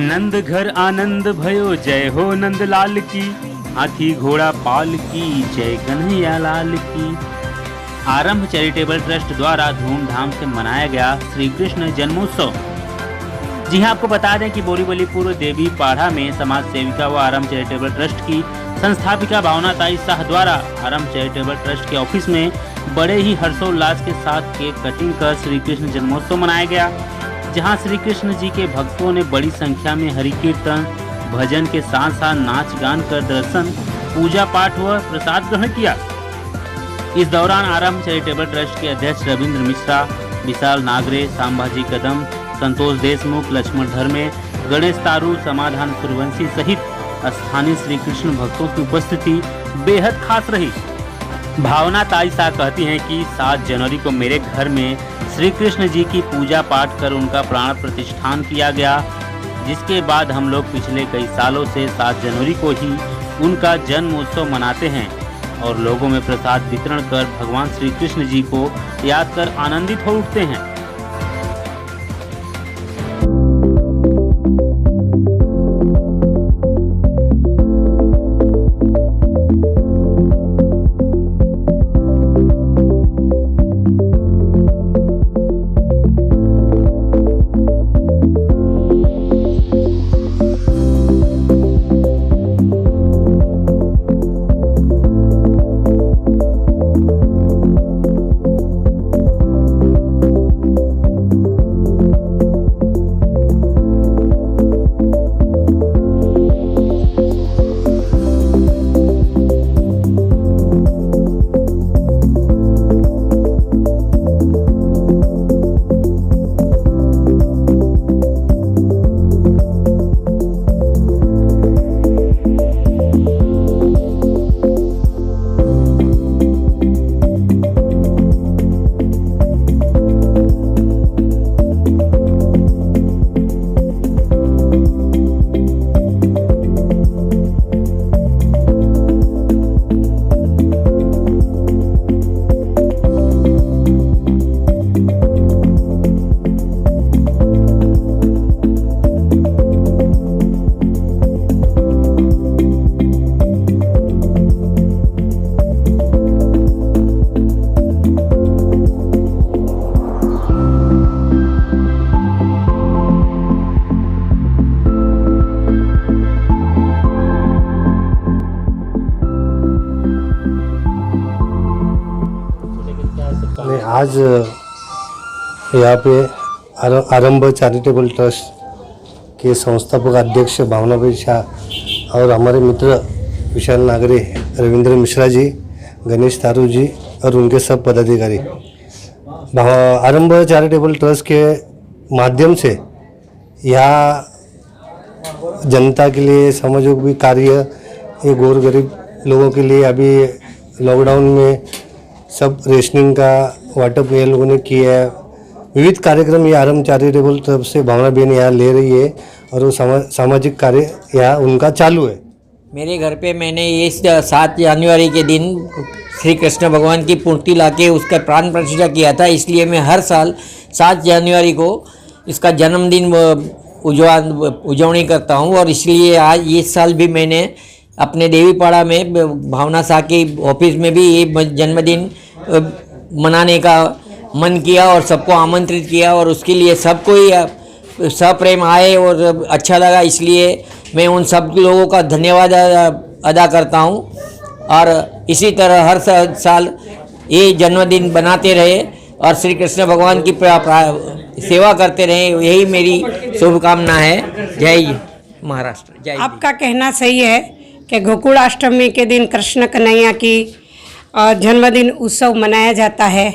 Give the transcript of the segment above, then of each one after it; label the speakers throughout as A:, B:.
A: नंद घर आनंद भयो, जय हो नंद लाल की। हाथी घोड़ा पाल की, जय कन्हैया लाल की। आरंभ चैरिटेबल ट्रस्ट द्वारा धूमधाम से मनाया गया श्री कृष्ण जन्मोत्सव। जी हां, आपको बता दें कि बोरीवली पूर्व देवी पाड़ा में समाज सेविका व आरंभ चैरिटेबल ट्रस्ट की संस्थापिका भावना ताई शाह द्वारा आरंभ चैरिटेबल ट्रस्ट के ऑफिस में बड़े ही हर्षोल्लास के साथ केक कटिंग कर श्री कृष्ण जन्मोत्सव मनाया गया, जहां श्री कृष्ण जी के भक्तों ने बड़ी संख्या में हरि कीर्तन भजन के साथ साथ नाच गान कर दर्शन पूजा पाठ व प्रसाद ग्रहण किया। इस दौरान आरंभ चैरिटेबल ट्रस्ट के अध्यक्ष रविंद्र मिश्रा, विशाल नागरे, संभाजी कदम, संतोष देशमुख, लक्ष्मण धर्मे, गणेश तारू, समाधान सूर्यवंशी सहित स्थानीय श्री कृष्ण भक्तों की उपस्थिति बेहद खास रही। भावना ताई शाह कहती हैं कि 7 जनवरी को मेरे घर में श्री कृष्ण जी की पूजा पाठ कर उनका प्राण प्रतिष्ठान किया गया, जिसके बाद हम लोग पिछले कई सालों से 7 जनवरी को ही उनका जन्म उत्सव मनाते हैं और लोगों में प्रसाद वितरण कर भगवान श्री कृष्ण जी को याद कर आनंदित हो उठते हैं।
B: आज यहाँ पे आरंभ चैरिटेबल ट्रस्ट के संस्थापक अध्यक्ष भावना भाई शाह और हमारे मित्र विशाल नागरे, रविंद्र मिश्रा जी, गणेश तारू जी और उनके सब पदाधिकारी आरंभ चैरिटेबल ट्रस्ट के माध्यम से यहाँ जनता के लिए समाजोपयोगी कार्य, ये गौर गरीब लोगों के लिए अभी लॉकडाउन में सब रेशनिंग का वाटअप ये लोगों ने किया है। विविध कार्यक्रम ये आरंभ चैरिटेबल तरफ से भावना बहन यहाँ ले रही है और वो सामाजिक कार्य यहाँ उनका चालू है।
C: मेरे घर पे मैंने ये 7 जनवरी के दिन श्री कृष्ण भगवान की मूर्ति लाके उसका प्राण प्रतिष्ठा किया था, इसलिए मैं हर साल 7 जनवरी को इसका जन्मदिन उजवनी करता हूँ और इसलिए आज इस साल भी मैंने अपने देवीपाड़ा में भावना शाह के ऑफिस में भी ये जन्मदिन मनाने का मन किया और सबको आमंत्रित किया और उसके लिए सबको ही सप्रेम आए और अच्छा लगा, इसलिए मैं उन सब लोगों का धन्यवाद अदा करता हूं और इसी तरह हर साल ये जन्मदिन बनाते रहे और श्री कृष्ण भगवान की सेवा करते रहे, यही मेरी शुभकामना है। जय महाराष्ट्र। जय।
D: आपका कहना सही है कि गोकुलाष्टमी के दिन कृष्ण कन्हैया की जन्मदिन उत्सव मनाया जाता है।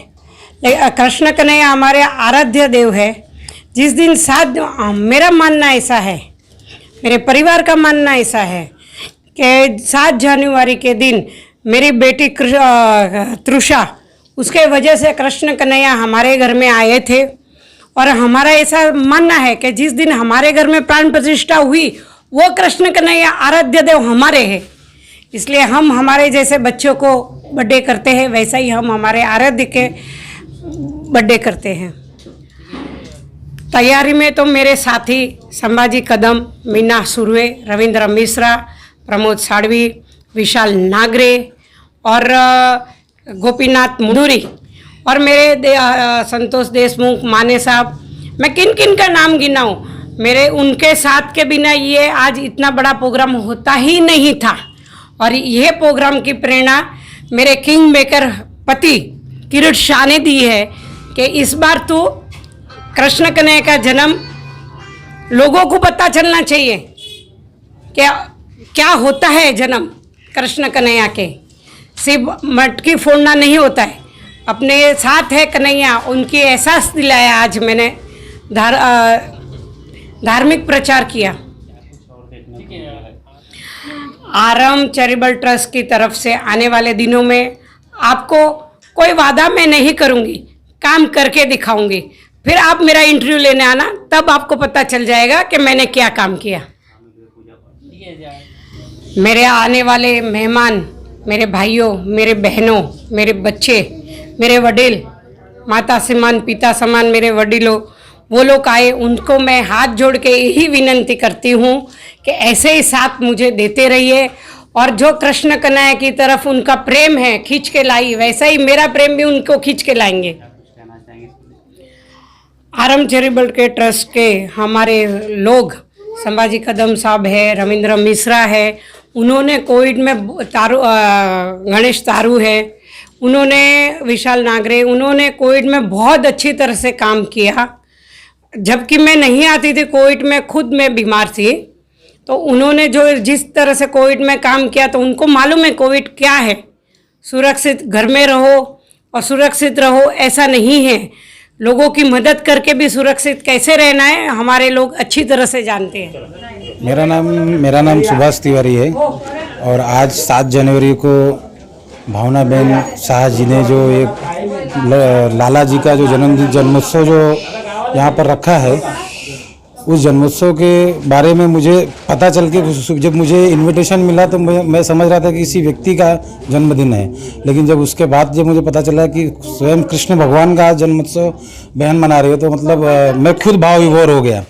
D: कृष्ण कन्हैया हमारे आराध्य देव है। जिस दिन मेरा मानना ऐसा है, मेरे परिवार का मानना ऐसा है कि 7 जनवरी के दिन मेरी बेटी तृषा उसके वजह से कृष्ण कन्हैया हमारे घर में आए थे। और हमारा ऐसा मानना है कि जिस दिन हमारे घर में प्राण प्रतिष्ठा हुई वो कृष्ण कन्हैया आराध्य देव हमारे हैं। इसलिए हम हमारे जैसे बच्चों को बर्थडे करते हैं, वैसा ही हम हमारे आराध्य के बर्थडे करते हैं। तैयारी में तो मेरे साथी संभाजी कदम, मीना सुरवे, रविंद्र मिश्रा, प्रमोद साड़वी, विशाल नागरे और गोपीनाथ मुदूरी और मेरे संतोष देशमुख, माने साहब। मैं किन किन का नाम गिनाऊं, मेरे उनके साथ के बिना ये आज इतना बड़ा प्रोग्राम होता ही नहीं था। और यह प्रोग्राम की प्रेरणा मेरे किंग मेकर पति किरीट शाह ने दी है कि इस बार तो कृष्ण कन्हैया का जन्म लोगों को पता चलना चाहिए क्या क्या होता है जन्म कृष्ण कन्हैया के। सिर्फ मटकी फोड़ना नहीं होता है, अपने साथ है कन्हैया, उनकी एहसास दिलाया। आज मैंने धार्मिक प्रचार किया। आरम चैरिटेबल ट्रस्ट की तरफ से आने वाले दिनों में आपको कोई वादा मैं नहीं करूंगी, काम करके दिखाऊंगी। फिर आप मेरा इंटरव्यू लेने आना, तब आपको पता चल जाएगा कि मैंने क्या काम किया। मेरे आने वाले मेहमान, मेरे भाइयों, मेरे बहनों, मेरे बच्चे, मेरे वडील, माता समान पिता समान मेरे वडीलों, वो लोग आए, उनको मैं हाथ जोड़ के यही विनंती करती हूँ कि ऐसे ही साथ मुझे देते रहिए। और जो कृष्ण कन्हैया की तरफ उनका प्रेम है खींच के लाई, वैसा ही मेरा प्रेम भी उनको खींच के लाएंगे। आरम चैरिटेबल के ट्रस्ट के हमारे लोग, संभाजी कदम साहब है, रविंद्र मिश्रा है, उन्होंने कोविड में गणेश तारू है, उन्होंने विशाल नागरे, उन्होंने कोविड में बहुत अच्छी तरह से काम किया। जबकि मैं नहीं आती थी कोविड में, खुद मैं बीमार थी, तो उन्होंने जो जिस तरह से कोविड में काम किया, तो उनको मालूम है कोविड क्या है। सुरक्षित घर में रहो और सुरक्षित रहो ऐसा नहीं है, लोगों की मदद करके भी सुरक्षित कैसे रहना है हमारे लोग अच्छी तरह से जानते हैं।
E: मेरा नाम सुभाष तिवारी है और आज 7 जनवरी को भावना बहन शाह जी ने जो एक लाला जी का जो जन्मोत्सव जो यहाँ पर रखा है, उस जन्मोत्सव के बारे में मुझे पता चल के जब मुझे इनविटेशन मिला तो मैं समझ रहा था कि किसी व्यक्ति का जन्मदिन है, लेकिन जब उसके बाद जब मुझे पता चला कि स्वयं कृष्ण भगवान का जन्मोत्सव बहन मना रही है, तो मतलब मैं खुद भाव विभोर हो गया।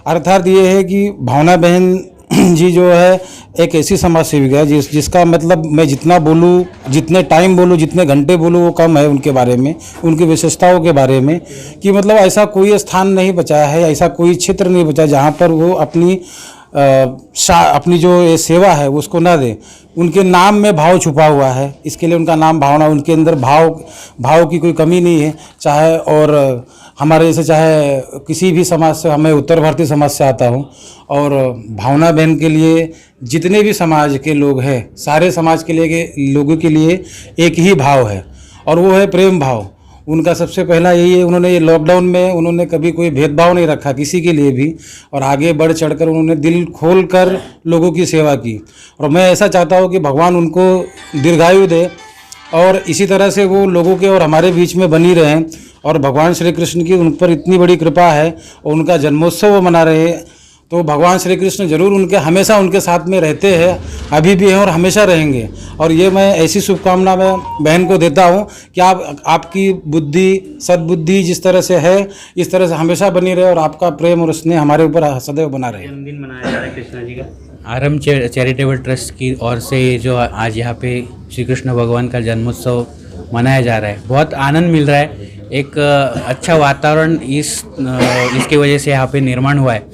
E: अर्थात ये है कि भावना बहन जी जो है एक ऐसी समाज सेविका है जिसका मतलब मैं जितना बोलूँ, जितने टाइम बोलूँ, जितने घंटे बोलूँ वो कम है उनके बारे में, उनकी विशेषताओं के बारे में। कि मतलब ऐसा कोई स्थान नहीं बचा है, ऐसा कोई क्षेत्र नहीं बचा जहाँ पर वो अपनी जो ये सेवा है उसको ना दे। उनके नाम में भाव छुपा हुआ है, इसके लिए उनका नाम भावना, उनके अंदर भाव की कोई कमी नहीं है। चाहे और हमारे जैसे चाहे किसी भी समाज से, मैं उत्तर भारतीय समाज से आता हूँ, और भावना बहन के लिए जितने भी समाज के लोग हैं, सारे समाज के लिए लोगों के लिए एक ही भाव है और वो है प्रेम भाव। उनका सबसे पहला यही है, उन्होंने ये लॉकडाउन में उन्होंने कभी कोई भेदभाव नहीं रखा किसी के लिए भी, और आगे बढ़ चढ़कर उन्होंने दिल खोल कर लोगों की सेवा की। और मैं ऐसा चाहता हूँ कि भगवान उनको दीर्घायु दे और इसी तरह से वो लोगों के और हमारे बीच में बनी रहें। और भगवान श्री कृष्ण की उन पर इतनी बड़ी कृपा है और उनका जन्मोत्सव वो मना रहे हैं, तो भगवान श्री कृष्ण जरूर हमेशा उनके साथ में रहते हैं, अभी भी हैं और हमेशा रहेंगे। और ये मैं ऐसी शुभकामना मैं बहन को देता हूँ कि आपकी बुद्धि, सद्बुद्धि जिस तरह से है इस तरह से हमेशा बनी रहे और आपका प्रेम और स्नेह हमारे ऊपर सदैव बना रहे।
A: जन्मदिन मनाया जा रहा है कृष्णा जी का।
F: आरम चैरिटेबल ट्रस्ट की ओर से जो आज यहाँ पे श्री कृष्ण भगवान का जन्मोत्सव मनाया जा रहा है, बहुत आनंद मिल रहा है। एक अच्छा वातावरण इसकी वजह से यहाँ पे निर्माण हुआ है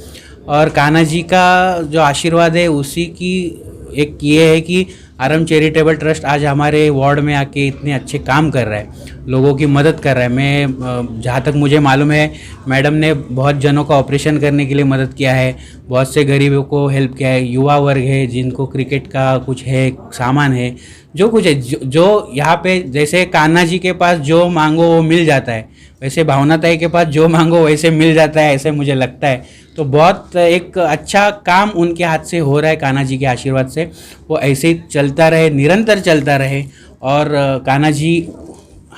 F: और कान्हा जी का जो आशीर्वाद है उसी की एक ये है कि आरम चैरिटेबल ट्रस्ट आज हमारे वार्ड में आके इतने अच्छे काम कर रहा है, लोगों की मदद कर रहा है। मैं जहाँ तक मुझे मालूम है, मैडम ने बहुत जनों का ऑपरेशन करने के लिए मदद किया है, बहुत से गरीबों को हेल्प किया है, युवा वर्ग है जिनको क्रिकेट का कुछ है, सामान है, जो कुछ है, जो यहाँ पे जैसे कान्हा जी के पास जो मांगो वो मिल जाता है, वैसे भावना ताई के पास जो मांगो वैसे मिल जाता है, ऐसे मुझे लगता है। तो बहुत एक अच्छा काम उनके हाथ से हो रहा है कान्हा जी के आशीर्वाद से। वो ऐसे ही चलता रहे, निरंतर चलता रहे और कान्हा जी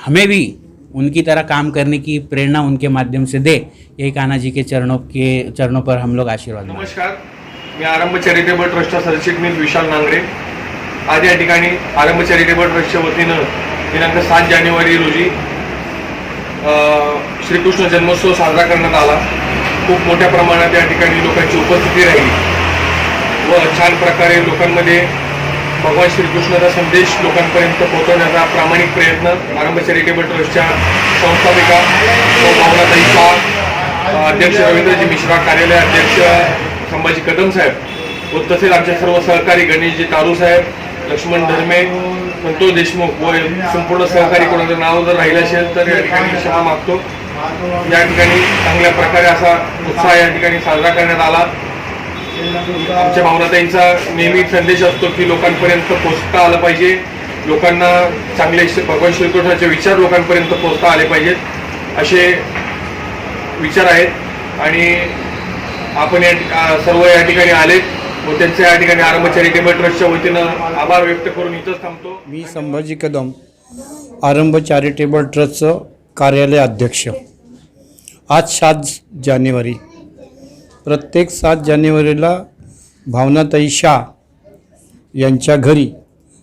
F: हमें भी उनकी तरह काम करने की प्रेरणा उनके माध्यम से दे, यही कान्हा जी के चरणों पर हम लोग आशीर्वाद मांगते हैं।
G: नमस्कार, मी आरंभ चॅरिटेबल ट्रस्टचा सरचिटणीस विशाल नांगरे। आज या ठिकाणी आरंभ चॅरिटेबल ट्रस्टच्या वतीनं दिनांक 7 जानेवारी रोजी श्रीकृष्ण जन्मोत्सव साजरा करण्यात आला। खूप मोठ्या प्रमाणात या ठिकाणी लोकांची उपस्थिती राहिली व छान प्रकारे लोकांमध्ये भगवान श्रीकृष्णाचा संदेश लोकांपर्यंत पोहोचवण्याचा प्रामाणिक प्रयत्न आरंभ चॅरिटेबल ट्रस्टच्या संस्थापिका भावनाताई शाह, अध्यक्ष रवींद्रजी मिश्रा, कार्यालय अध्यक्ष संभाजी कदम साहेब व तसेच आमचे सर्व सहकारी गणेशजी तारू साहेब, लक्ष्मण धर्मे, संतोष देशमुख व संपूर्ण सहकारी कोणाचं नाव जर राहिलं असेल तर या ठिकाणी क्षमा मागतो। या ठिकाणी चांगल्या प्रकारे असा उत्साह या ठिकाणी साजरा करण्यात आला। आमच्या भावनाताईंचा नेहमी संदेश असतो की लोकांपर्यंत पोहोचता आलं पाहिजे, लोकांना चांगले भगवान श्रीकृष्णाचे विचार लोकांपर्यंत पोहोचता आले पाहिजेत असे विचार आहेत आणि आपण सर्व या ठिकाणी आलेत व त्यांच्या या ठिकाणी आरंभ चॅरिटेबल ट्रस्टच्या वतीनं आभार व्यक्त करून इथंच थांबतो।
H: मी संभाजी कदम, आरंभ चॅरिटेबल ट्रस्टचं कार्यालय अध्यक्ष। आज 7 जानेवारी, प्रत्येक 7 जानेवारीला भावनाताई शाह यांच्या घरी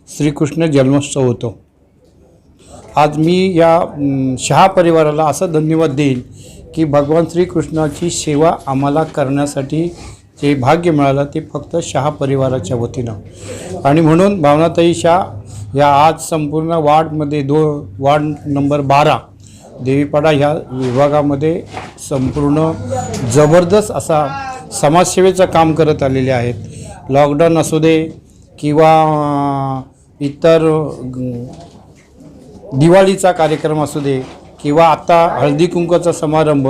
H: श्रीकृष्ण जन्मोत्सव होतो। आज मी या शाह परिवाराला असं धन्यवाद देईन की भगवान श्रीकृष्णाची सेवा आम्हाला करण्यासाठी जे भाग्य मिळालं ते फक्त शाह परिवाराच्या वतीनं आणि म्हणून भावनाताई शाह या आज संपूर्ण वार्डमध्ये वार्ड नंबर 12 देवीपाडा ह्या विभागामध्ये संपूर्ण जबरदस्त असा समाजसेवेचं काम करत आलेले आहेत। लॉकडाऊन असू दे किंवा इतर दिवाळीचा कार्यक्रम असू दे किंवा आता हळदी कुंकूचा समारंभ,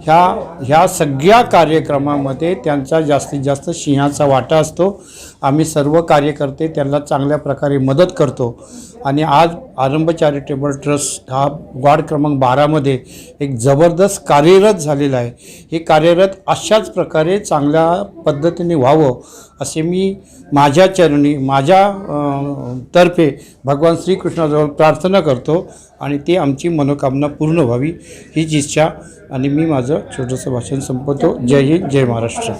H: ह्या सगळ्या कार्यक्रमामध्ये त्यांचा जास्तीत जास्त सिंहाचा वाटा असतो। आम्ही सर्व कार्यकर्ते त्यांना चांगल्या प्रकारे मदत करतो आणि आज आरंभ चॅरिटेबल ट्रस्ट हा वार्ड क्रमांक 12मध्ये एक जबरदस्त कार्यरत झालेला आहे। हे कार्यरत अशाच प्रकारे चांगल्या पद्धतीने व्हावं असे मी माझ्या चरणी तर्फे भगवान श्रीकृष्णाजवळ प्रार्थना करतो आणि ते आमची मनोकामना पूर्ण व्हावी हीच इच्छा आणि मी माझं छोटंसं भाषण संपवतो। जय हिंद, जय महाराष्ट्र।